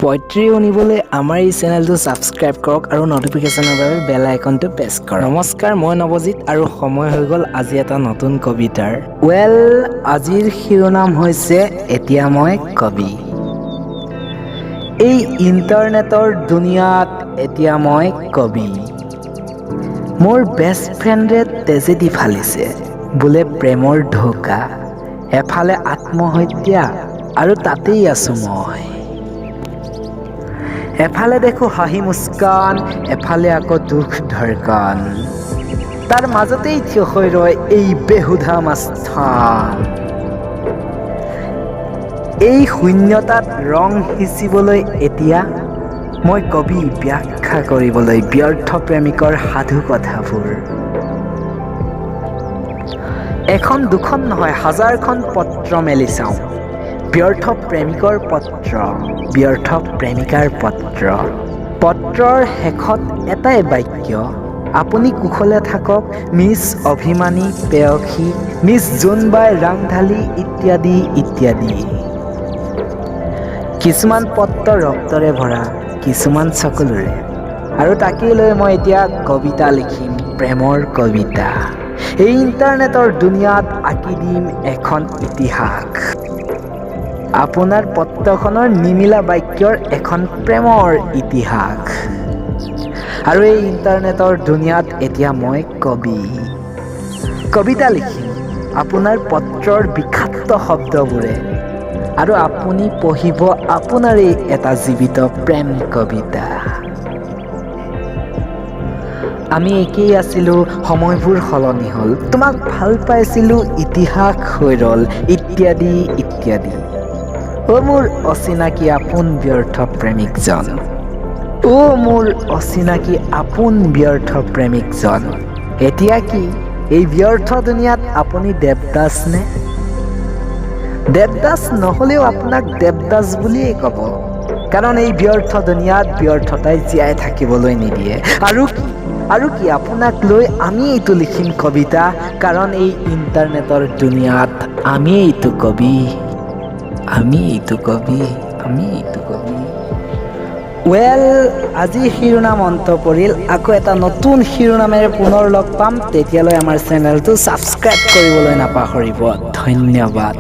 Poetry শুনিবলৈ আমাৰ এই চেনেলটো ছাবস্ক্ৰাইব কৰক আৰু নটিফিকেশ্যনৰ বাবে বেল আইকনটো প্ৰেছ কৰক। নমস্কাৰ, মই নৱজিৎ আৰু সময় হৈ গ'ল আজি এটা নতুন কবিতাৰ। আজিৰ শিৰোনাম হৈছে এতিয়া মই কবি। এই ইণ্টাৰনেটৰ দুনিয়াত এতিয়া মই কবি। মোৰ বেষ্ট ফ্ৰেণ্ডে তেজেদি ফালিছে বোলে প্ৰেমৰ ঢৌকা। এফালে আত্মহত্যা আৰু তাতেই আছো মই। এফালে দেখো হাঁহি মুস্কান, এফালে আকৌ দুখ ধড়কন। তাৰ মাজতেই থিয় হৈ ৰয় এই বেহুধা মাস্তান। এই শূন্যতাত ৰং সিঁচিবলৈ এতিয়া মই কবি, ব্যাখ্যা কৰিবলৈ ব্যৰ্থ প্ৰেমিকৰ সাধু কথাবোৰ। এখন দুখন নহয়, হাজাৰখন পত্ৰ মেলি চাওঁ। ব্যৰ্থ প্ৰেমিকৰ পত্ৰ, ব্যৰ্থ প্ৰেমিকাৰ পত্ৰ। পত্ৰৰ শেষত এটাই বাক্য, আপুনি কুশলে থাকক মিছ অভিমানী পেয়সী, মিছ জোনবাই ৰাংঢালী ইত্যাদি ইত্যাদি। কিছুমান পত্ৰ ৰক্তৰে ভৰা, কিছুমান চকুলোৰে। আৰু তাকেই লৈ মই এতিয়া কবিতা লিখিম, প্ৰেমৰ কবিতা। এই ইণ্টাৰনেটৰ দুনিয়াত আঁকি দিম এখন ইতিহাস। আপোনাৰ পত্ৰখনৰ নিমিলা বাক্যৰ এখন প্ৰেমৰ ইতিহাস। আৰু এই ইণ্টাৰনেটৰ দুনিয়াত এতিয়া মই কবি। কবিতা লিখিম আপোনাৰ পত্ৰৰ বিষাক্ত শব্দবোৰে। আৰু আপুনি পঢ়িব আপোনাৰেই এটা জীৱিত প্ৰেম কবিতা। আমি একেই আছিলো, সময়বোৰ সলনি হ'ল। তোমাক ভাল পাইছিলো, ইতিহাস হৈ ৰ'ল ইত্যাদি ইত্যাদি। অ' মোৰ অচিনাকি আপোন ব্যৰ্থ প্ৰেমিকজন, অ' মোৰ অচিনাকি আপোন ব্যৰ্থ প্ৰেমিকজন। এতিয়া কি এই ব্যৰ্থ দুনিয়াত আপুনি দেৱদাস নে? দেৱদাস নহ'লেও আপোনাক দেৱদাস বুলিয়েই ক'ব, কাৰণ এই ব্যৰ্থ দুনিয়াত ব্যৰ্থতাই জীয়াই থাকিবলৈ নিদিয়ে। আৰু কি আপোনাক লৈ আমি এইটো লিখিম কবিতা, কাৰণ এই ইণ্টাৰনেটৰ দুনিয়াত আমি এইটো কবি। আজি শিৰোনাম অন্ত পৰিল। আকৌ এটা নতুন শিৰোনামেৰে পুনৰ লগ পাম। তেতিয়ালৈ আমাৰ চেনেলটো ছাবস্ক্ৰাইব কৰিবলৈ নাপাহৰিব। ধন্যবাদ।